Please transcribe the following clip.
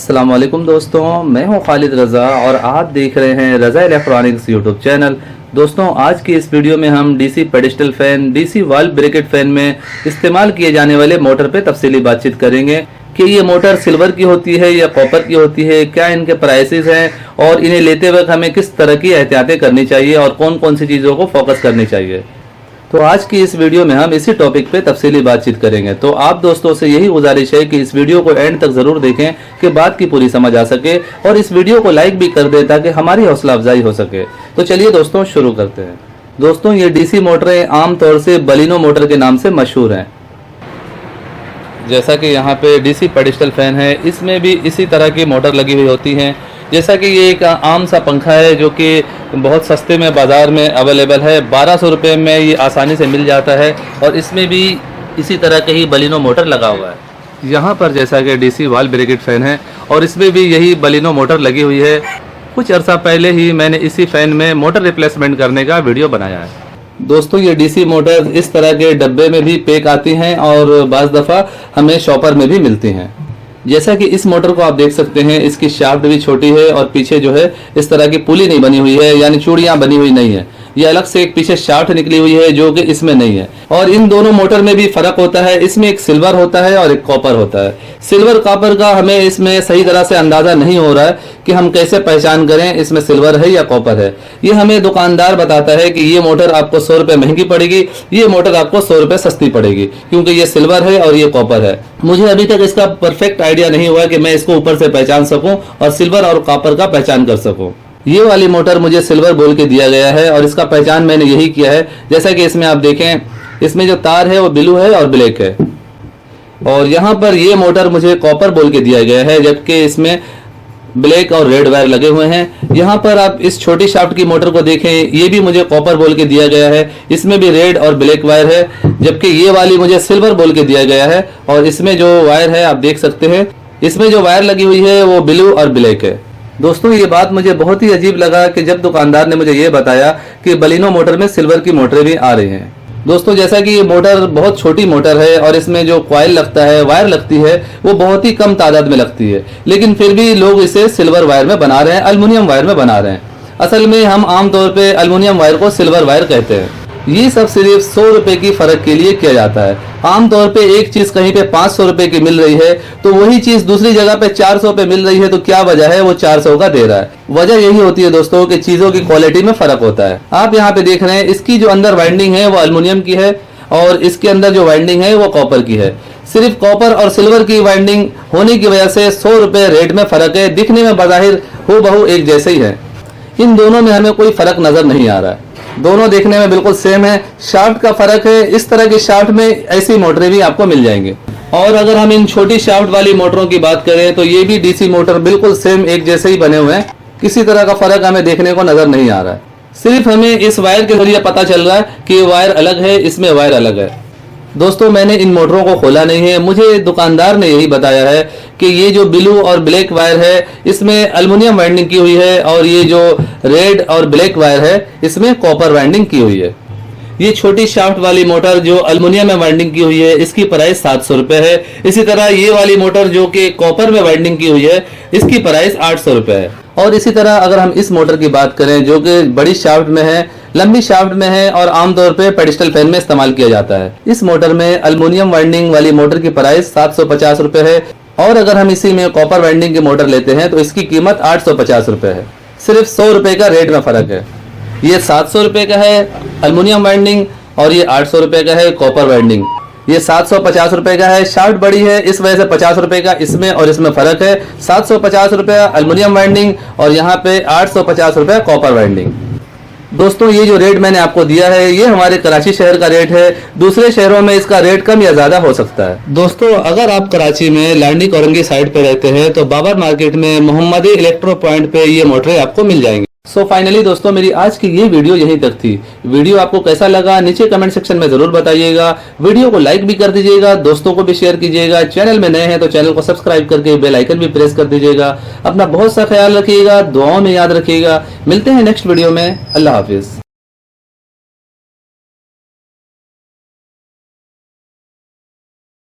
अस्सलाम वालेकुम दोस्तों, मैं हूं खालिद रज़ा और आप देख रहे हैं रज़ा इलेक्ट्रॉनिक्स यूट्यूब चैनल। दोस्तों, आज की इस वीडियो में हम DC pedestal fan, DC valve bracket fan में इस्तेमाल किए जाने वाले मोटर पे तफसीली बातचीत करेंगे कि ये मोटर सिल्वर की होती है या कॉपर की होती है, क्या इनके प्राइसेस हैं और इन्हें लेते वक्त हमें किस तरह की एहतियातें करनी चाहिए और कौन कौन सी चीज़ों को फोकस करनी चाहिए। तो आज की इस वीडियो में हम इसी टॉपिक पे तफसीली बातचीत करेंगे। तो आप दोस्तों से यही गुजारिश है कि इस वीडियो को एंड तक जरूर देखें कि बात की पूरी समझ आ सके और इस वीडियो को लाइक भी कर दें ताकि हमारी हौसला अफजाई हो सके। तो चलिए दोस्तों शुरू करते हैं। दोस्तों, ये डीसी मोटरें आमतौर से बलिनो मोटर के नाम से मशहूर हैं। जैसा कि यहाँ पे डीसी पेडिस्टल फैन है, इसमें भी इसी तरह की मोटर लगी हुई होती हैं। जैसा कि ये एक आम सा पंखा है जो कि बहुत सस्ते में बाज़ार में अवेलेबल है, 1200 रुपये में ये आसानी से मिल जाता है और इसमें भी इसी तरह के ही बलिनो मोटर लगा हुआ है। यहाँ पर जैसा कि डीसी वाल्व ब्रैकेट फ़ैन है और इसमें भी यही बलिनो मोटर लगी हुई है। कुछ अर्सा पहले ही मैंने इसी फ़ैन में मोटर रिप्लेसमेंट करने का वीडियो बनाया है। दोस्तों, ये डीसी मोटर इस तरह के डब्बे में भी पैक आती हैं और बाज़ दफ़ा हमें शॉपर में भी मिलती हैं। जैसा कि इस मोटर को आप देख सकते हैं, इसकी शाफ्ट भी छोटी है और पीछे जो है इस तरह की पुली नहीं बनी हुई है, यानी चूड़ियां बनी हुई नहीं है। ये अलग से एक पीछे शाफ्ट निकली हुई है जो कि इसमें नहीं है। और इन दोनों मोटर में भी फर्क होता है, इसमें एक सिल्वर होता है और एक कॉपर होता है। सिल्वर कॉपर का हमें इसमें सही तरह से अंदाजा नहीं हो रहा है कि हम कैसे पहचान करें इसमें सिल्वर है या कॉपर है। ये हमें दुकानदार बताता है कि ये मोटर आपको 100 रुपये महंगी पड़ेगी, ये मोटर आपको 100 रुपये सस्ती पड़ेगी, क्योंकि ये सिल्वर है और ये कॉपर है। मुझे अभी तक इसका परफेक्ट आइडिया नहीं हुआ कि मैं इसको ऊपर से पहचान सकूं और सिल्वर और कॉपर का पहचान कर सकूं। ये वाली मोटर मुझे सिल्वर बोल के दिया गया है और इसका पहचान मैंने यही किया है। जैसा कि इसमें आप देखें, इसमें जो तार है वो ब्लू है और ब्लैक है। और यहाँ पर ये मोटर मुझे कॉपर बोल के दिया गया है, जबकि इसमें ब्लैक और रेड वायर लगे हुए हैं। यहाँ पर आप इस छोटी शाफ्ट की मोटर को देखें, ये भी मुझे कॉपर बोल के दिया गया है, इसमें भी रेड और ब्लैक वायर है। जबकि ये वाली मुझे सिल्वर बोल के दिया गया है और इसमें जो वायर है आप देख सकते हैं, इसमें जो वायर लगी हुई है वो ब्लू और ब्लैक है। दोस्तों, ये बात मुझे बहुत ही अजीब लगा कि जब दुकानदार ने मुझे ये बताया कि बलिनो मोटर में सिल्वर की मोटरें भी आ रही हैं। दोस्तों, जैसा कि ये मोटर बहुत छोटी मोटर है और इसमें जो कॉइल लगता है, वायर लगती है, वो बहुत ही कम तादाद में लगती है, लेकिन फिर भी लोग इसे सिल्वर वायर में बना रहे हैं, एल्युमिनियम वायर में बना रहे हैं। असल में हम आमतौर पे एल्युमिनियम वायर को सिल्वर वायर कहते हैं। ये सब सिर्फ 100 रुपए की फर्क के लिए किया जाता है। आमतौर पे एक चीज कहीं पे 500 रुपए की मिल रही है तो वही चीज दूसरी जगह पे 400 पे मिल रही है, तो क्या वजह है वो 400 का दे रहा है? वजह यही होती है दोस्तों कि चीजों की क्वालिटी में फर्क होता है। आप यहाँ पे देख रहे हैं, इसकी जो अंदर वाइंडिंग है वो एल्युमिनियम की है और इसके अंदर जो वाइंडिंग है वो कॉपर की है। सिर्फ कॉपर और सिल्वर की वाइंडिंग होने की वजह से 100 रुपए रेट में फर्क है। दिखने में बज़ाहिर हूबहू एक जैसे ही है, इन दोनों में हमें कोई फर्क नजर नहीं आ रहा है। दोनों देखने में बिल्कुल सेम है, शाफ्ट का फर्क है। इस तरह की शाफ्ट में ऐसी मोटरें भी आपको मिल जाएंगी। और अगर हम इन छोटी शाफ्ट वाली मोटरों की बात करें तो ये भी डीसी मोटर बिल्कुल सेम एक जैसे ही बने हुए हैं, किसी तरह का फर्क हमें देखने को नजर नहीं आ रहा है। सिर्फ हमें इस वायर के जरिए पता चल रहा है कि वायर अलग है, इसमें वायर अलग है। दोस्तों, मैंने इन मोटरों को खोला नहीं है, मुझे दुकानदार ने यही बताया है कि ये जो ब्लू और ब्लैक वायर है इसमें एल्युमिनियम वाइंडिंग की हुई है और ये जो रेड और ब्लैक वायर है इसमें कॉपर वाइंडिंग की हुई है। ये छोटी शाफ्ट वाली मोटर जो एल्युमिनियम में वाइंडिंग की हुई है इसकी प्राइस 700 रुपये है। इसी तरह ये वाली मोटर जो कि कॉपर में वाइंडिंग की हुई है इसकी प्राइस 800 रुपये है। और इसी तरह अगर हम इस मोटर की बात करें जो कि बड़ी शाफ्ट में है, लंबी शाफ्ट में है और आमतौर पे पेडिस्टल फैन में इस्तेमाल किया जाता है, इस मोटर में एल्युमिनियम वाइंडिंग वाली मोटर की प्राइस 750 रुपये है। और अगर हम इसी में कॉपर वाइंडिंग की मोटर लेते हैं तो इसकी कीमत 850 रुपये है। सिर्फ 100 रुपये का रेट में फर्क है। ये 700 रुपये का है एल्युमिनियम वाइंडिंग और ये 800 रुपये का है कॉपर वाइंडिंग। ये 750 रुपये का है, शाफ्ट बड़ी है इस वजह से 50 रुपये का इसमें और इसमें फर्क है। 750 रुपये एल्युमिनियम वाइंडिंग और यहाँ पे 850 रुपये कॉपर वाइंडिंग। दोस्तों, ये जो रेट मैंने आपको दिया है ये हमारे कराची शहर का रेट है, दूसरे शहरों में इसका रेट कम या ज्यादा हो सकता है। दोस्तों, अगर आप कराची में लांडी कोरंगी साइड पे रहते हैं तो बाबर मार्केट में मोहम्मदी इलेक्ट्रो पॉइंट पे ये मोटरें आपको मिल जाएंगी। सो फाइनली दोस्तों, मेरी आज की ये वीडियो यहीं तक थी। वीडियो आपको कैसा लगा नीचे कमेंट सेक्शन में जरूर बताइएगा। वीडियो को लाइक भी कर दीजिएगा, दोस्तों को भी शेयर कीजिएगा। चैनल में नए हैं तो चैनल को सब्सक्राइब करके बेल आइकन भी प्रेस कर दीजिएगा। अपना बहुत सा ख्याल रखिएगा, दुआओं में याद रखिएगा। मिलते हैं नेक्स्ट वीडियो में। अल्लाह हाफिज।